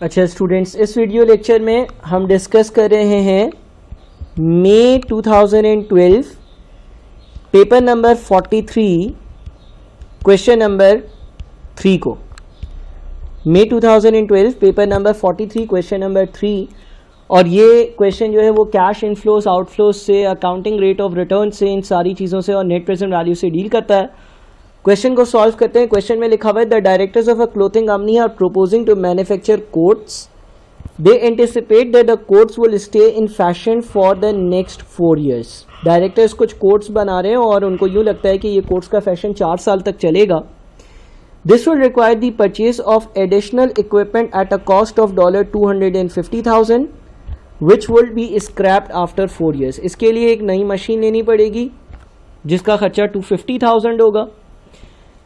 अच्छा स्टूडेंट्स, इस video lecture में हम डिस्कस कर रहे हैं मई 2012 पेपर नंबर 43 क्वेश्चन नंबर 3 को। मई 2012 पेपर नंबर 43 क्वेश्चन नंबर 3, और ये क्वेश्चन जो है वो कैश इनफ्लोस आउटफ्लोस से, अकाउंटिंग रेट ऑफ रिटर्न से, इन सारी चीज़ों से और नेट प्रेजेंट वैल्यू से डील करता है। क्वेश्चन को सॉल्व करते हैं। क्वेश्चन में लिखा हुआ है the directors of a clothing company are proposing to manufacture coats. They anticipate that the coats will stay in fashion for the next 4 years। Directors कुछ कोट्स बना रहे हैं और उनको यूँ लगता है कि ये कोट्स का फैशन 4 साल तक चलेगा। This will require the purchase of additional equipment at a cost of $250,000 which will be scraped after 4 years। इसके लिए एक नई मशीन लेनी पड़ेगी जिसका खर्चा $250,000 होगा।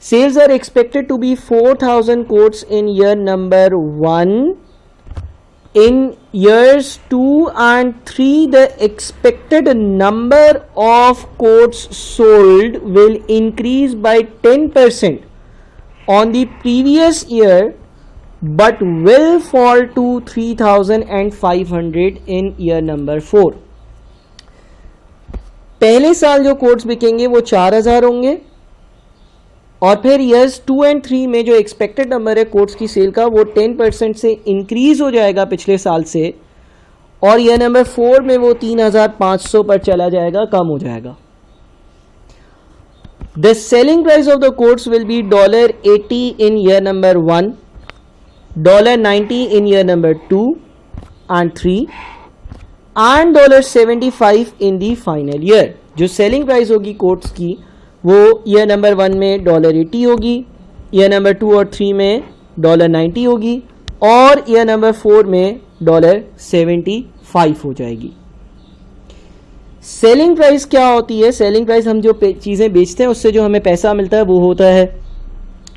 Sales are expected to be 4,000 coats in year number 1. In years 2 and 3, the expected number of coats sold will increase by 10% on the previous year, but will fall to 3,500 in year number 4. पहले साल जो quotes बिकेंगे वो 4,000 होंगे, और फिर years 2 and 3 में जो expected number है कोट्स की सेल का वो 10% से इंक्रीज हो जाएगा पिछले साल से, और ईयर नंबर 4 में वो 3,500 पर चला जाएगा, कम हो जाएगा। The selling price of the coats will be $80 in year number 1, $90 in year number 2 and 3 and $75 in the final year. जो सेलिंग प्राइस होगी कोट्स की वो ईयर नंबर 1 में $80 होगी, ईयर नंबर 2 और 3 में $90 होगी, और ईयर नंबर 4 में $75 हो जाएगी। सेलिंग प्राइस क्या होती है? सेलिंग प्राइस हम जो चीज़ें बेचते हैं उससे जो हमें पैसा मिलता है वो होता है,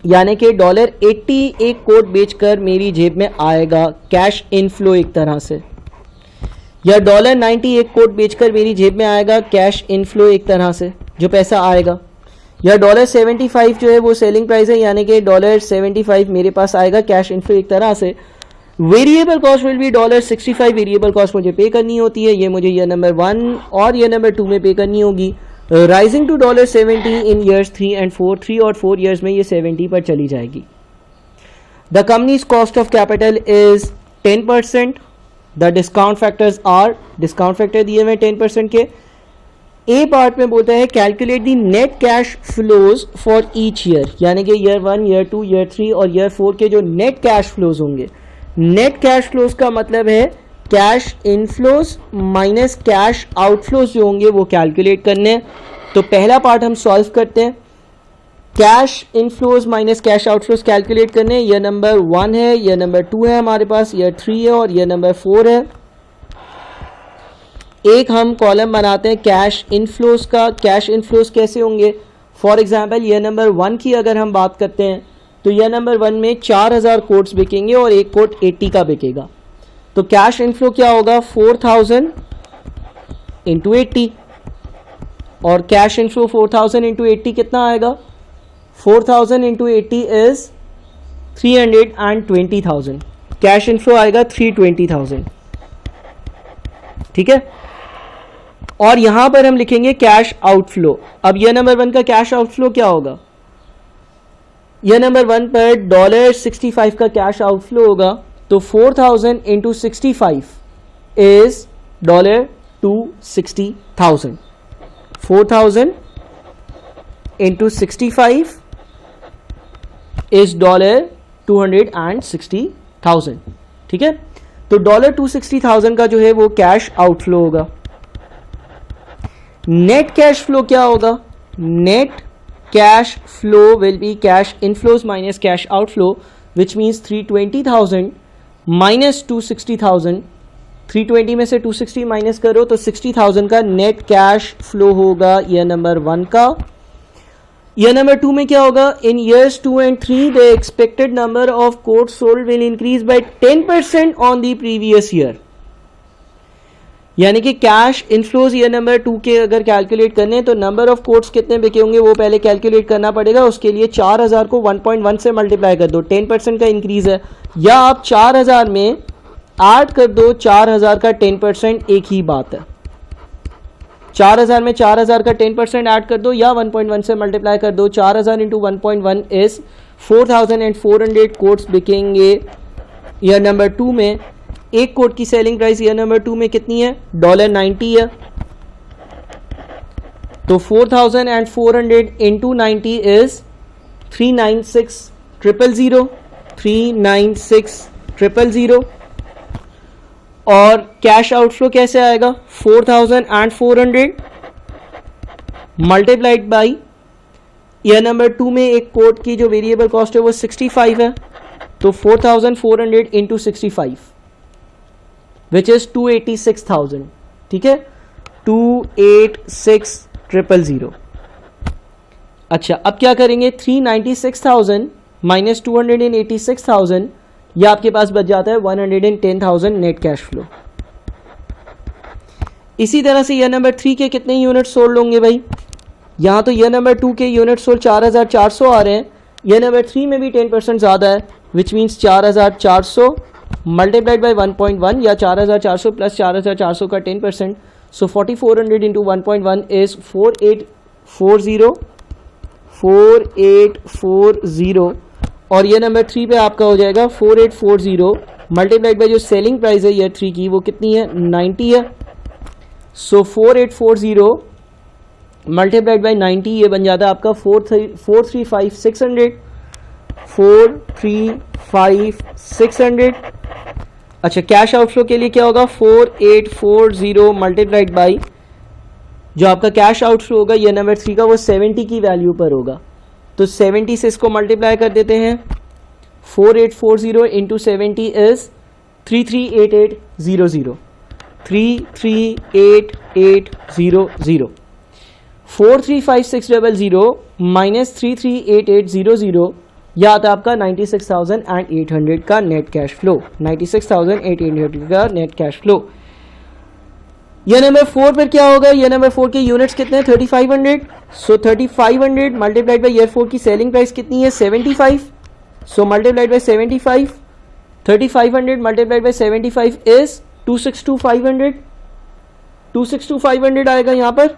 यानी कि $80 एक कोट बेचकर मेरी जेब में आएगा, कैश इनफ्लो एक तरह से, या $90 एक कोट बेचकर मेरी जेब में आएगा, कैश इनफ्लो एक तरह से जो पैसा आएगा, या $75 जो है वो सेलिंग प्राइस है, यानी कि $75 मेरे पास आएगा कैश इनफ्लो एक तरह से। Variable cost will be $65 variable cost मुझे पे करनी होती है, ये मुझे ईयर नंबर 1 और ईयर नंबर 2 में पे करनी होगी, rising to $70 in years 3 and 4। 3 और 4 ईयर्स में ये 70 पर चली जाएगी। The company's cost of capital is 10%। The discount factors are, discount factor दिए हुए 10% के। ए पार्ट में बोलता है calculate the net cash flows for each year, यानी कि ईयर 1, ईयर 2, ईयर 3 और ईयर 4 के जो नेट कैश फ्लोज होंगे। नेट कैश फ्लोज का मतलब है cash inflows minus cash outflows जो होंगे वो कैलकुलेट करने हैं। तो पहला पार्ट हम सॉल्व करते हैं। Cash inflows minus cash outflows calculate करने। ईयर नंबर 1 है, ईयर नंबर 2 है हमारे पास, ईयर 3 है और ईयर नंबर 4 है। एक हम कॉलम बनाते हैं कैश इनफ्लोज का। कैश इनफ्लोज कैसे होंगे? फॉर एग्जांपल ईयर नंबर 1 की अगर हम बात करते हैं तो ईयर नंबर 1 में 4,000 कोट्स बिकेंगे और एक कोट 80 का बिकेगा। तो कैश इनफ्लो क्या होगा? 4,000 इंटू 80, और कैश इनफ्लो 4,000 इंटू 80 कितना आएगा? 4,000 इंटू 80 इज 320,000। कैश इनफ्लो आएगा 320,000, ठीक है। और यहां पर हम लिखेंगे कैश आउटफ्लो। अब ईयर नंबर 1 का कैश आउटफ्लो क्या होगा? ईयर नंबर 1 पर $65 का कैश आउटफ्लो होगा, तो 4,000 इंटू 65 इज $260,000। 4,000 इंटू 65 इज $260,000, ठीक है। तो $260,000 का जो है वो कैश आउटफ्लो होगा। नेट कैश फ्लो क्या होगा? Net cash flow will be cash inflows minus cash outflow, which means 320,000 minus 260,000। 320 में से 260 माइनस करो तो 60,000 का नेट कैश फ्लो होगा ईयर नंबर 1 का। ईयर नंबर 2 में क्या होगा? इन years 2 and 3 the expected number of quotes sold will increase by 10% on the previous year. यानी कि कैश इनफ्लोज ईयर नंबर 2 के अगर कैलकुलेट करने हैं तो नंबर ऑफ कोट्स कितने बिके होंगे वो पहले कैलकुलेट करना पड़ेगा। उसके लिए 4000 को 1.1 से मल्टीप्लाई कर दो, 10% का इंक्रीज है, या आप 4000 में ऐड कर दो 4000 का 10%, एक ही बात है। 4000 में 4000 का 10% ऐड कर दो या 1.1 से मल्टीप्लाई कर दो। 4000 इंटू 1.1 इज 4400 कोट्स बिकेंगे ईयर नंबर 2 में। एक कोट की सेलिंग प्राइस ईयर नंबर 2 में कितनी है? $90 है। तो 4400 इंटू 90 इज 396,000, 396,000। और कैश आउटफ्लो कैसे आएगा? 4400 मल्टीप्लाइड बाई ईयर नंबर 2 में एक कोट की जो वेरिएबल कॉस्ट है वो 65 है, तो 4400 इंटू 65 विच इज 286,000। ठीक है, 286,000। अच्छा, अब क्या करेंगे? 396,000 माइनस 286,000, यह आपके पास बच जाता है 110,000 नेट कैश फ्लो। इसी तरह से ईयर नंबर 3 के कितने यूनिट सोल्ड होंगे भाई? यहाँ तो ईयर नंबर 2 के यूनिट सोल्ड 4400 आ रहे हैं, ईयर नंबर 3 में भी 10% ज़्यादा है, विच मीन्स 4400 मल्टीप्लाइड बाई 1.1 या 4400 प्लस 4400 का 10%, सो 4400 इंटू 1.1 इज 4840 और ये नंबर 3 पे आपका हो जाएगा 4840 मल्टीप्लाइड बाई जो सेलिंग प्राइस है ईयर 3 की वो कितनी है? 90 है। सो 4840 मल्टीप्लाइड बाई 90 ये बन जाता है आपका 435,600। अच्छा, कैश आउटफ्लो के लिए क्या होगा? 4840 मल्टीप्लाइड बाई जो आपका कैश आउटफ्लो होगा ये नंबर 3 का वो 70 की वैल्यू पर होगा, तो 70 से इसको मल्टीप्लाई कर देते हैं। 4840 इंटू 70 इज 338800, 338800। 435600 माइनस 338800 यह आता है आपका 96,800 का नेट कैश फ्लो, 96,800 का नेट कैश फ्लो। यह नंबर 4 पर क्या होगा? यह नंबर 4 के यूनिट्स कितने हैं? 3500। सो 3500 मल्टीप्लाइड बाई ईयर 4 की सेलिंग प्राइस कितनी है? 75। So multiplied by 75, 3500 multiplied by 75 is 262,500, 262,500 आएगा यहाँ पर।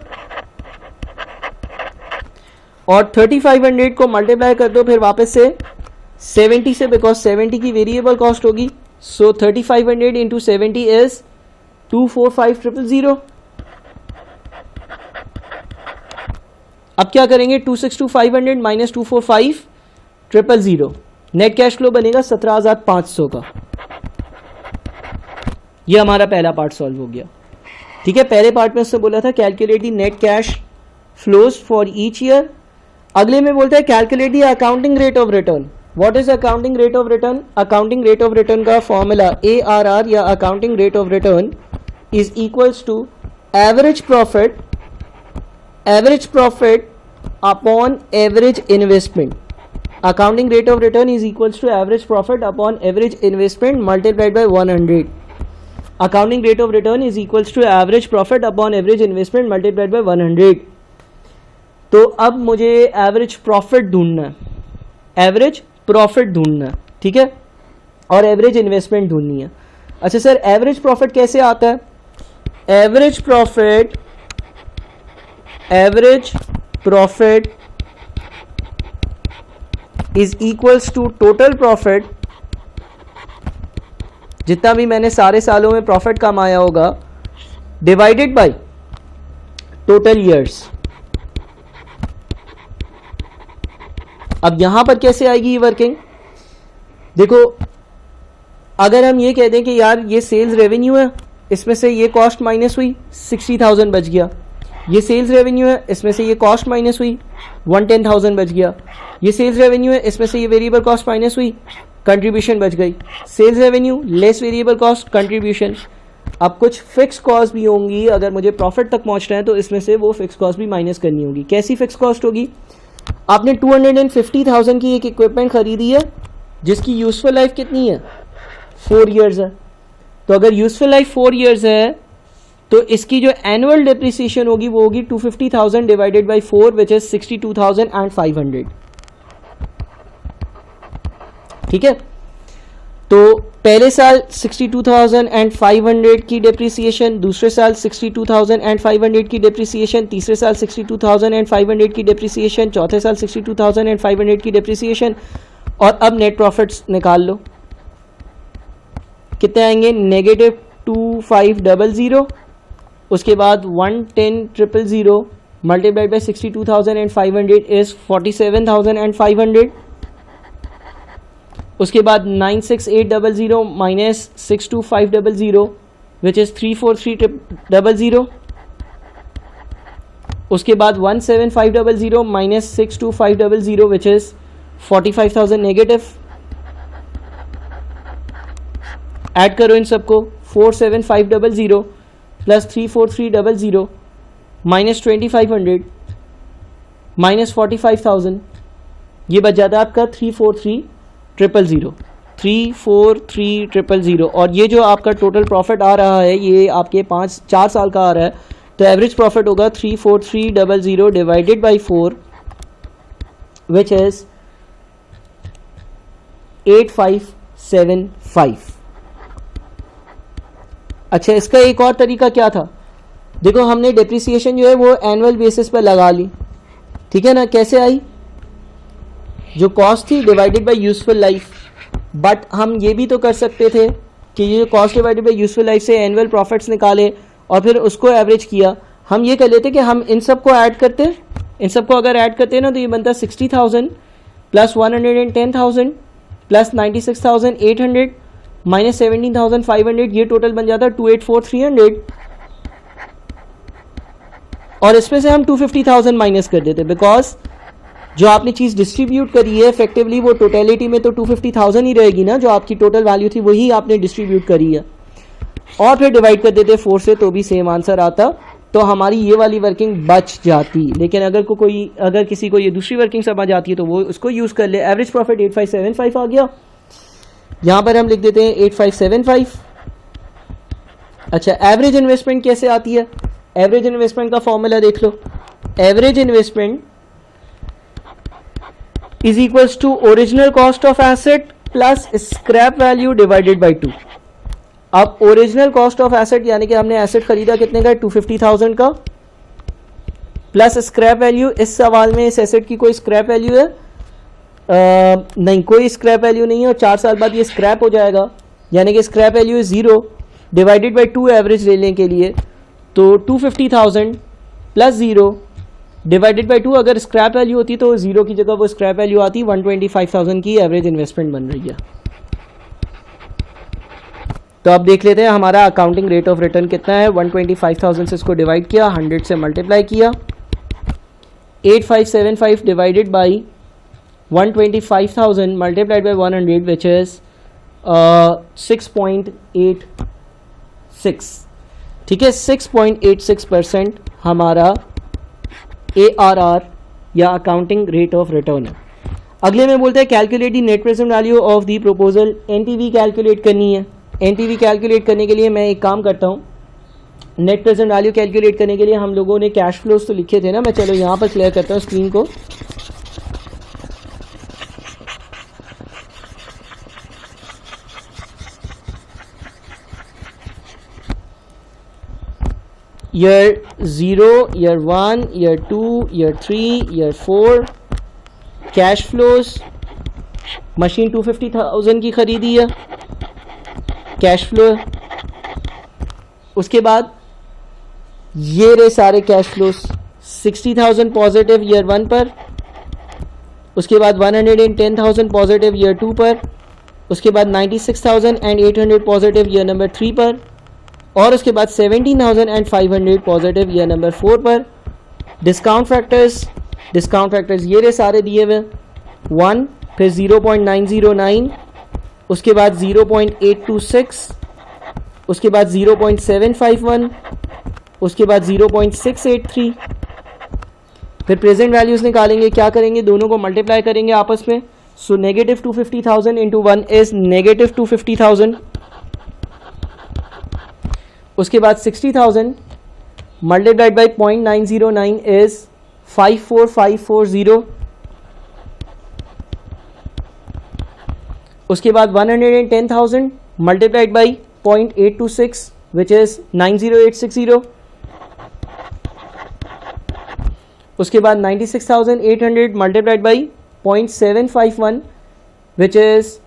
और 3500 को मल्टीप्लाई कर दो फिर वापस से 70 से, बिकॉज 70 की वेरिएबल कॉस्ट होगी। सो 3500 इंटू 70 इज 245,000। अब क्या करेंगे? 262,500 माइनस 245,000, नेट कैश फ्लो बनेगा 17,500 का। यह हमारा पहला पार्ट सॉल्व हो गया। ठीक है, पहले पार्ट में उससे बोला था calculate the net cash flows for each year. अगले में बोलता है calculate the accounting rate of return. What is accounting rate of return? Accounting rate of return का फॉर्मूला ARR या accounting rate of return is equals to average profit upon average investment. Accounting rate of return is equals to average profit upon average investment multiplied by 100। Accounting rate of return is equals to average profit upon average investment multiplied by 100। तो अब मुझे average profit ढूंढना है, average profit ढूंढना है, ठीक है, और एवरेज इन्वेस्टमेंट ढूंढनी है। अच्छा सर, एवरेज प्रॉफिट कैसे आता है? Average profit is equals to total profit, जितना भी मैंने सारे सालों में प्रॉफिट कमाया होगा, डिवाइडेड बाय टोटल ईयर्स। अब यहां पर कैसे आएगी ये वर्किंग? देखो, अगर हम ये कह दें कि यार ये सेल्स रेवेन्यू है, इसमें से ये कॉस्ट माइनस हुई 60,000 बच गया, ये सेल्स रेवेन्यू है, इसमें से ये कॉस्ट माइनस हुई 110,000 बच गया, ये सेल्स रेवेन्यू है, इसमें से ये वेरिएबल कॉस्ट माइनस हुई, कंट्रीब्यूशन बच गई। Sales revenue less variable cost, contribution. अब कुछ फिक्स कॉस्ट भी होंगी, अगर मुझे प्रॉफिट तक पहुंचना है तो इसमें से वो फिक्स कॉस्ट भी माइनस करनी होगी। कैसी फिक्स कॉस्ट होगी? आपने 250,000 की एक इक्विपमेंट खरीदी है जिसकी यूजफुल लाइफ कितनी है? 4 ईयर्स है। तो अगर यूजफुल लाइफ 4 ईयर्स है तो इसकी जो एनुअल डेप्रिसिएशन होगी वो होगी 250,000 डिवाइडेड बाई 4 विच इज 62,500। ठीक है, तो पहले साल 62,500 की डेप्रिसिएशन, दूसरे साल 62,500 की डेप्रिसिएशन, तीसरे साल 62,500 की डेप्रिसिएशन, चौथे साल 62,500 की डेप्रिसिएशन। और अब नेट प्रॉफिट्स निकाल लो, कितने आएंगे? -2500, उसके बाद 110,000 मल्टीप्लाइड बाई 62,500 इज 47,500। उसके बाद 96800 माइनस 62500 विच इज़ 34300। उसके बाद 17500 minus 62500 which is 45,000 negative. Add करो इन सबको, 47500 प्लस 34300 माइनस 2500 माइनस 45,000, ये बच जाता है आपका 343,000। और ये जो आपका टोटल प्रॉफिट आ रहा है ये आपके 4 साल का आ रहा है, तो एवरेज प्रॉफिट होगा 34300 डिवाइडेड बाई 4 विच इज 8575। अच्छा, इसका एक और तरीका क्या था? देखो, हमने डेप्रिसिएशन जो है वो एनुअल बेसिस पर लगा ली, ठीक है ना? कैसे आई? जो कॉस्ट थी divided by useful life. But हम ये भी तो कर सकते थे कि ये cost divided by useful life से एनुअल प्रॉफिट्स निकाले और फिर उसको एवरेज किया। हम ये कर लेते कि हम इन सब को ऐड करते, इन सब को अगर ऐड करते ना तो ये बनता 60,000 प्लस 110,000 प्लस 96,800 माइनस 17,500, ये टोटल बन जाता 284,300। और इसमें से हम 250,000 माइनस कर देते, बिकॉज जो आपने चीज़ डिस्ट्रीब्यूट करी है इफेक्टिवली वो टोटलिटी में तो 250,000 ही रहेगी ना, जो आपकी टोटल वैल्यू थी वही आपने डिस्ट्रीब्यूट करी है। और फिर डिवाइड कर देते 4 से तो भी सेम आंसर आता, तो हमारी ये वाली वर्किंग बच जाती। लेकिन अगर किसी को ये दूसरी वर्किंग समझ आती है तो वो उसको यूज़ कर ले। एवरेज प्रॉफिट 8575 आ गया, यहाँ पर हम लिख देते हैं 8575। अच्छा, एवरेज इन्वेस्टमेंट कैसे आती है? एवरेज इन्वेस्टमेंट का फॉर्मूला देख लो। Average investment is equals to original cost of asset plus scrap value divided by 2। अब ओरिजिनल कॉस्ट ऑफ एसेट यानी कि हमने एसेट खरीदा कितने का? 250,000 का, प्लस स्क्रैप वैल्यू। इस सवाल में इस एसेट की कोई स्क्रैप वैल्यू है? नहीं, कोई स्क्रैप वैल्यू नहीं है और 4 साल बाद ये स्क्रैप हो जाएगा, यानी कि scrap value is 0 divided by 2 average लेने के लिए। तो 250,000 प्लस 0 डिवाइडेड बाई 2, अगर स्क्रैप वैल्यू होती तो 0 की जगह वो स्क्रैप वैल्यू आती, 125,000 की एवरेज इन्वेस्टमेंट बन रही है। तो अब देख लेते हैं हमारा अकाउंटिंग रेट ऑफ रिटर्न कितना है। 125,000 से इसको डिवाइड किया, 100 से मल्टीप्लाई किया, 8575 divided by 125,000 multiplied by 100 which is 6.86। ठीक है, 6.86% हमारा ARR या अकाउंटिंग रेट ऑफ रिटर्न है। अगले में बोलते हैं calculate the net present value of the proposal. NPV calculate करनी है। NPV कैलकुलेट करने के लिए मैं एक काम करता हूँ, नेट प्रेजेंट वैल्यू कैलकुलेट करने के लिए हम लोगों ने कैश फ्लोज तो लिखे थे ना, मैं चलो यहाँ पर क्लियर करता हूँ स्क्रीन को। Year 0, year 1, year 2, year 3, year 4 cash flows. Machine 250,000 की खरीदी है, कैश फ्लो। उसके बाद ये रहे सारे कैश फ्लोज। 60,000 पॉजिटिव ईयर 1 पर, उसके बाद 110,000 पॉजिटिव ईयर 2 पर, उसके बाद 96,800 पॉजिटिव ईयर नंबर 3 पर, और उसके बाद 17,500 पॉजिटिव ईयर नंबर 4 पर। डिस्काउंट फैक्टर्स ये रहे सारे दिए हुए, 1, फिर 0.909, उसके बाद 0.826, उसके बाद 0.751, उसके बाद 0.683। फिर प्रेजेंट वैल्यूज निकालेंगे, क्या करेंगे? दोनों को मल्टीप्लाई करेंगे आपस में। सो -250,000 इंटू 1 इज -250,000। उसके बाद 60,000 मल्टीप्लाइड बाई 0.909 इज 54540. उसके बाद 110,000 मल्टीप्लाइड बाई 0.826 विच इज 90860. उसके बाद 96,800 मल्टीप्लाइड बाई 0.751 विच इज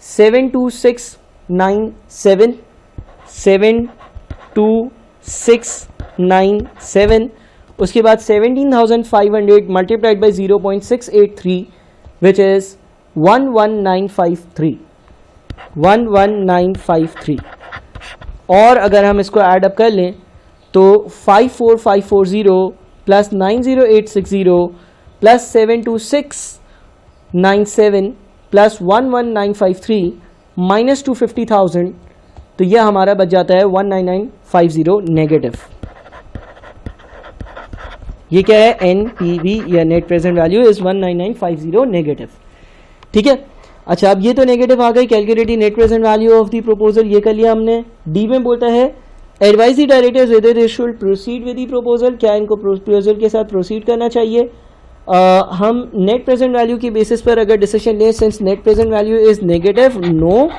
72697. 72697. उसके बाद 17,500 मल्टीप्लाइड बाई 0.683 विच इज 11953. 11953. और अगर हम इसको ऐड अप कर लें तो 54540 प्लस 90860 प्लस 72697 प्लस 11953 माइनस 250,000, तो यह हमारा बच जाता है 19950 नेगेटिव. ये क्या है? NPV या net present value is 19950 negative. ठीक है. अच्छा, अब ये तो नेगेटिव आ गई. Calculating net present value of the proposal, ये कर लिया हमने. डी में बोलता है advise the directors whether they should proceed with the proposal. क्या इनको प्रपोजल के साथ प्रोसीड करना चाहिए? हम नेट प्रेजेंट वैल्यू की बेसिस पर अगर डिसीजन लें, since net present value is negative, no.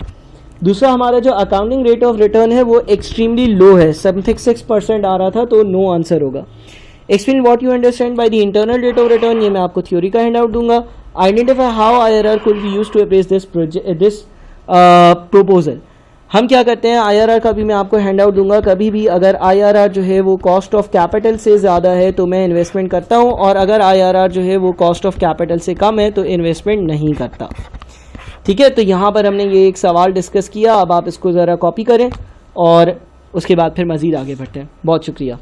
दूसरा, हमारा जो अकाउंटिंग रेट ऑफ रिटर्न है वो एक्सट्रीमली लो है, समथिंग 6% आ रहा था, तो नो आंसर होगा. Explain what you understand by the internal rate of return, ये मैं आपको थ्योरी का हैंड आउट दूंगा. Identify how IRR could be used to appraise this proposal. हम क्या करते हैं, IRR का भी मैं आपको हैंड आउट दूंगा. कभी भी अगर IRR जो है वो कॉस्ट ऑफ कैपिटल से ज़्यादा है तो मैं इन्वेस्टमेंट करता हूं, और अगर IRR जो है वो कॉस्ट ऑफ कैपिटल से कम है तो इन्वेस्टमेंट नहीं करता. ठीक है. तो यहाँ पर हमने ये एक सवाल डिस्कस किया. अब आप इसको ज़रा कॉपी करें और उसके बाद फिर मज़ीद आगे बढ़ते हैं. बहुत शुक्रिया.